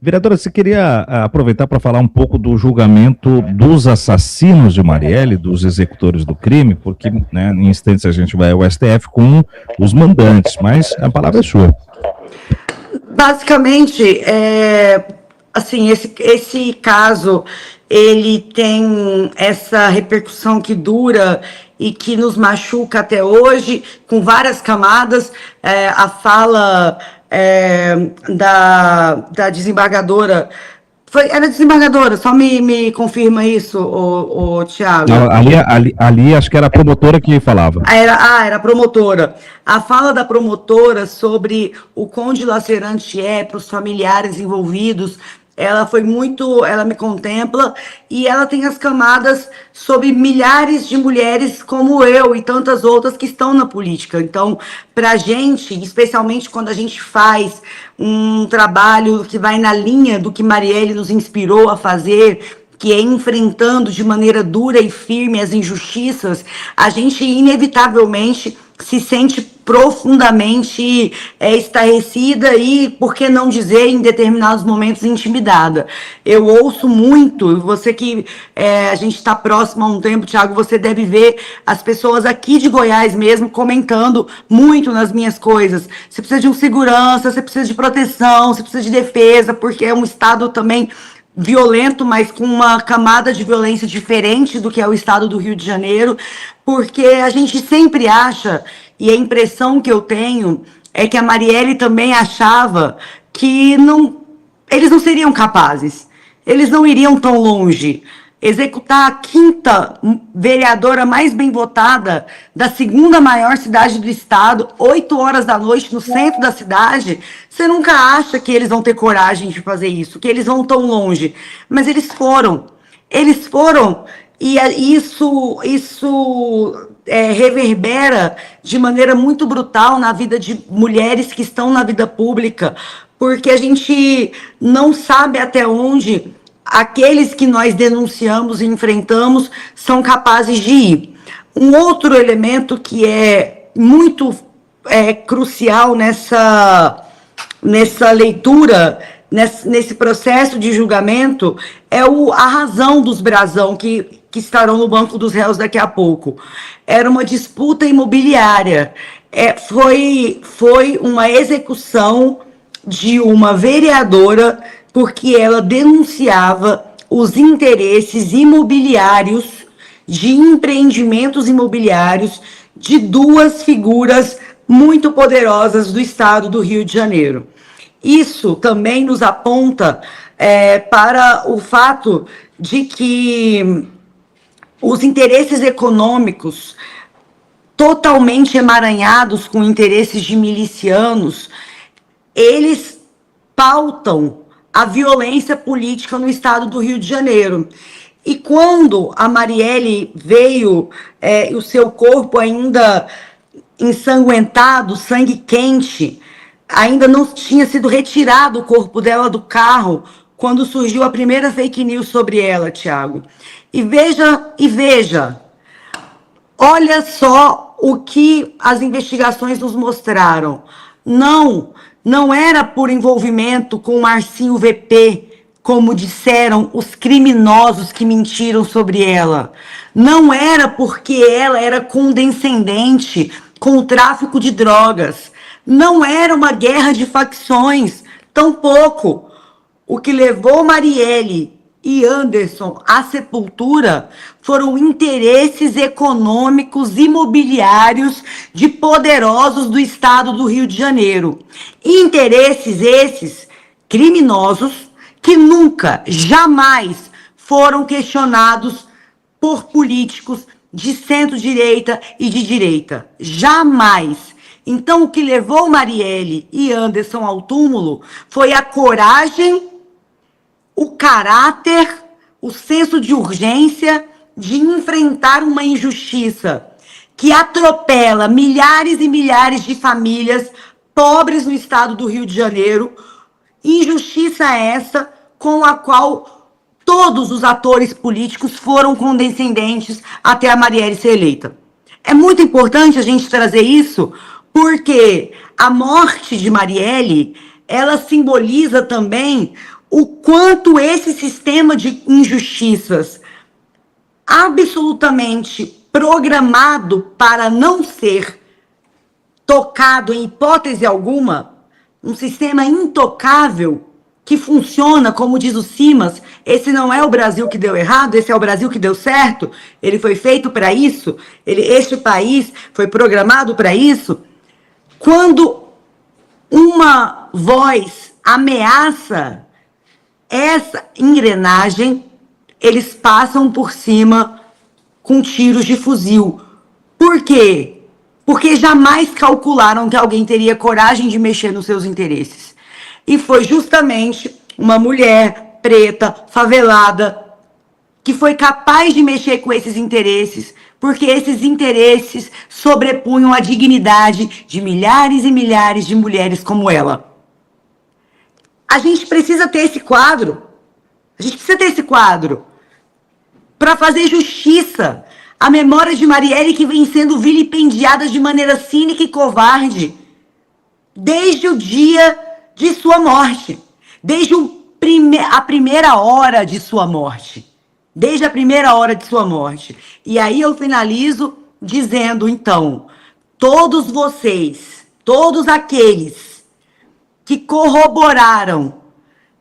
Vereadora, você queria aproveitar para falar um pouco do julgamento dos assassinos de Marielle, dos executores do crime, porque, né, em instantes a gente vai ao STF com os mandantes, mas a palavra é sua. Basicamente, assim, esse caso, ele tem essa repercussão que dura e que nos machuca até hoje, com várias camadas. A fala da desembargadora, era desembargadora, só me confirma isso, Tiago. Ali acho que era a promotora que falava. Era a promotora. A fala da promotora sobre o quão dilacerante para os familiares envolvidos, ela foi muito, ela me contempla, e ela tem as camadas sobre milhares de mulheres como eu e tantas outras que estão na política. Então, para a gente, especialmente quando a gente faz um trabalho que vai na linha do que Marielle nos inspirou a fazer, que é enfrentando de maneira dura e firme as injustiças, a gente inevitavelmente se sente profundamente estarrecida e, por que não dizer, em determinados momentos, intimidada. Eu ouço muito, você que a gente está próximo há um tempo, Tiago, você deve ver as pessoas aqui de Goiás mesmo comentando muito nas minhas coisas. Você precisa de um segurança, você precisa de proteção, você precisa de defesa, porque é um estado também violento, mas com uma camada de violência diferente do que é o estado do Rio de Janeiro, porque a gente sempre acha, e a impressão que eu tenho é que a Marielle também achava que eles não seriam capazes, eles não iriam tão longe. Executar a 5ª vereadora mais bem votada da 2ª maior cidade do estado, 8 horas da noite no centro da cidade, você nunca acha que eles vão ter coragem de fazer isso, que eles vão tão longe. Mas eles foram, e isso reverbera de maneira muito brutal na vida de mulheres que estão na vida pública, porque a gente não sabe até onde aqueles que nós denunciamos e enfrentamos são capazes de ir. Um outro elemento que é muito crucial nessa leitura, nesse processo de julgamento, é a razão dos brasão que estarão no banco dos réus daqui a pouco. Era uma disputa imobiliária. Foi uma execução de uma vereadora porque ela denunciava os interesses imobiliários, de empreendimentos imobiliários, de 2 figuras muito poderosas do estado do Rio de Janeiro. Isso também nos aponta para o fato de que os interesses econômicos, totalmente emaranhados com interesses de milicianos, eles pautam a violência política no estado do Rio de Janeiro. E quando a Marielle veio, o seu corpo ainda ensanguentado, sangue quente, ainda não tinha sido retirado o corpo dela do carro, quando surgiu a primeira fake news sobre ela, Tiago. E veja, olha só o que as investigações nos mostraram. Não era por envolvimento com o Marcinho VP, como disseram os criminosos que mentiram sobre ela. Não era porque ela era condescendente com o tráfico de drogas. Não era uma guerra de facções, tampouco. O que levou Marielle e Anderson à sepultura foram interesses econômicos imobiliários de poderosos do estado do Rio de Janeiro. Interesses esses criminosos que nunca, jamais foram questionados por políticos de centro-direita e de direita. Jamais. Então, o que levou Marielle e Anderson ao túmulo foi a coragem, o caráter, o senso de urgência de enfrentar uma injustiça que atropela milhares e milhares de famílias pobres no estado do Rio de Janeiro. Injustiça essa com a qual todos os atores políticos foram condescendentes até a Marielle ser eleita. É muito importante a gente trazer isso, porque a morte de Marielle ela simboliza também o quanto esse sistema de injustiças absolutamente programado para não ser tocado em hipótese alguma, um sistema intocável que funciona, como diz o Simas, esse não é o Brasil que deu errado, esse é o Brasil que deu certo, ele foi feito para isso, este país foi programado para isso. Quando uma voz ameaça essa engrenagem, eles passam por cima com tiros de fuzil. Por quê? Porque jamais calcularam que alguém teria coragem de mexer nos seus interesses. E foi justamente uma mulher preta, favelada, que foi capaz de mexer com esses interesses, porque esses interesses sobrepunham a dignidade de milhares e milhares de mulheres como ela. A gente precisa ter esse quadro. A gente precisa ter esse quadro para fazer justiça à memória de Marielle, que vem sendo vilipendiada de maneira cínica e covarde desde o dia de sua morte, desde a primeira hora de sua morte. Desde a primeira hora de sua morte. E aí eu finalizo dizendo, então, todos vocês, todos aqueles que corroboraram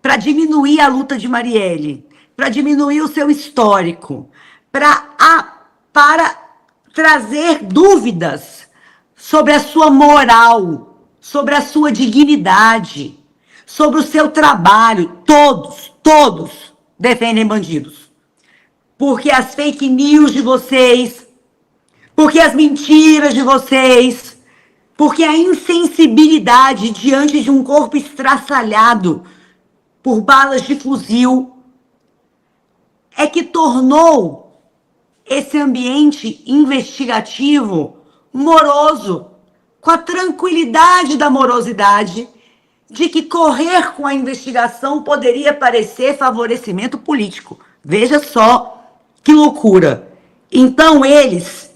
para diminuir a luta de Marielle, para diminuir o seu histórico, para trazer dúvidas sobre a sua moral, sobre a sua dignidade, sobre o seu trabalho, todos defendem bandidos. Porque as fake news de vocês, porque as mentiras de vocês, porque a insensibilidade diante de um corpo estraçalhado por balas de fuzil é que tornou esse ambiente investigativo moroso, com a tranquilidade da morosidade, de que correr com a investigação poderia parecer favorecimento político. Veja só que loucura. Então eles,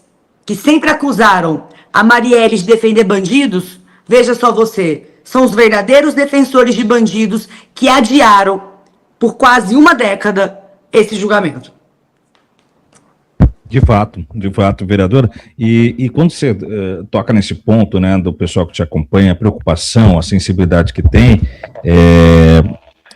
que sempre acusaram a Marielle de defender bandidos, veja só você, são os verdadeiros defensores de bandidos que adiaram por quase uma década esse julgamento. De fato, vereadora. E quando você toca nesse ponto, né, do pessoal que te acompanha, a preocupação, a sensibilidade que tem,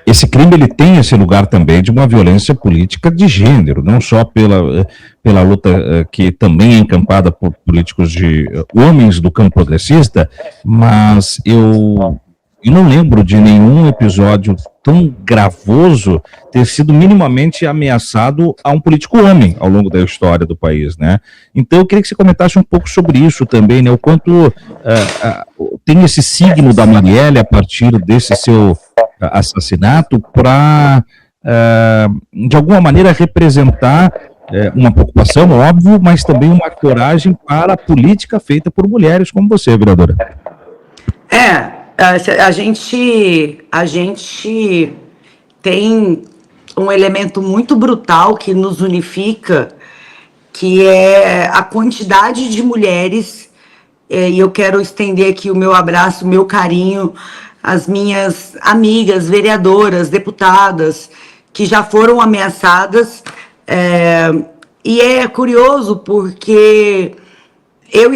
esse crime ele tem esse lugar também de uma violência política de gênero, não só pela luta que também é encampada por políticos de homens do campo progressista, mas eu não lembro de nenhum episódio tão gravoso ter sido minimamente ameaçado a um político homem ao longo da história do país, né? Então eu queria que você comentasse um pouco sobre isso também, né? O quanto tem esse signo da Marielle a partir desse seu assassinato para, de alguma maneira, representar uma preocupação, óbvio, mas também uma coragem para a política feita por mulheres como você, vereadora. A gente tem um elemento muito brutal que nos unifica, que é a quantidade de mulheres, e eu quero estender aqui o meu abraço, o meu carinho às minhas amigas, vereadoras, deputadas, que já foram ameaçadas, e é curioso porque eu,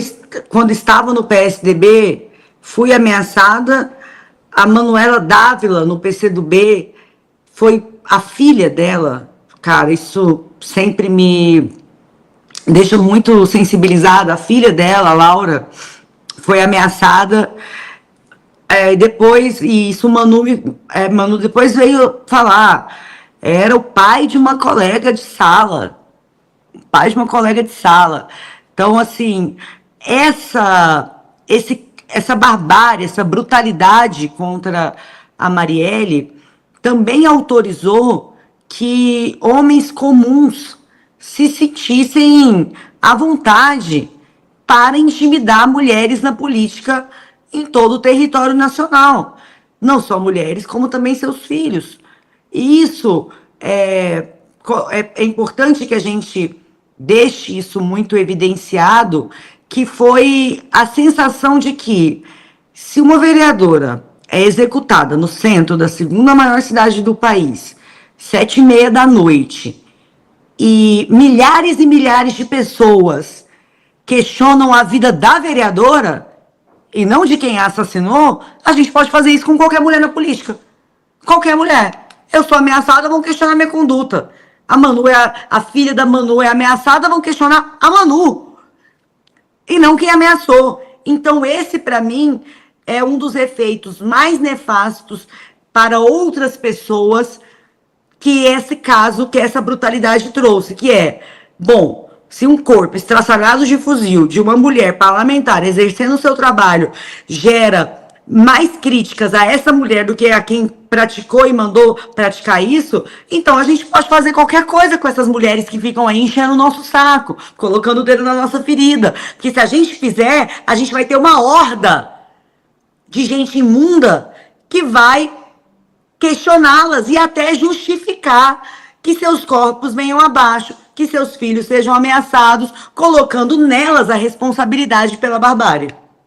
quando estava no PSDB, fui ameaçada. A Manuela Dávila, no PCdoB, foi a filha dela. Cara, isso sempre me deixa muito sensibilizada. A filha dela, a Laura, foi ameaçada. Manu depois veio falar. Era o pai de uma colega de sala. Então, assim, essa barbárie, essa brutalidade contra a Marielle também autorizou que homens comuns se sentissem à vontade para intimidar mulheres na política em todo o território nacional. Não só mulheres, como também seus filhos. E isso é importante que a gente deixe isso muito evidenciado, que foi a sensação de que, se uma vereadora é executada no centro da segunda maior cidade do país, 7h30 da noite, e milhares de pessoas questionam a vida da vereadora e não de quem a assassinou, a gente pode fazer isso com qualquer mulher na política. Qualquer mulher. Eu sou ameaçada, vão questionar minha conduta. A Manu a filha da Manu é ameaçada, vão questionar a Manu. E não quem ameaçou. Então, esse, para mim, é um dos efeitos mais nefastos para outras pessoas que esse caso, que essa brutalidade trouxe, que é, bom, se um corpo estraçalhado de fuzil de uma mulher parlamentar exercendo o seu trabalho gera mais críticas a essa mulher do que a quem praticou e mandou praticar isso, então a gente pode fazer qualquer coisa com essas mulheres que ficam aí enchendo o nosso saco, colocando o dedo na nossa ferida. Porque se a gente fizer, a gente vai ter uma horda de gente imunda que vai questioná-las e até justificar que seus corpos venham abaixo, que seus filhos sejam ameaçados, colocando nelas a responsabilidade pela barbárie.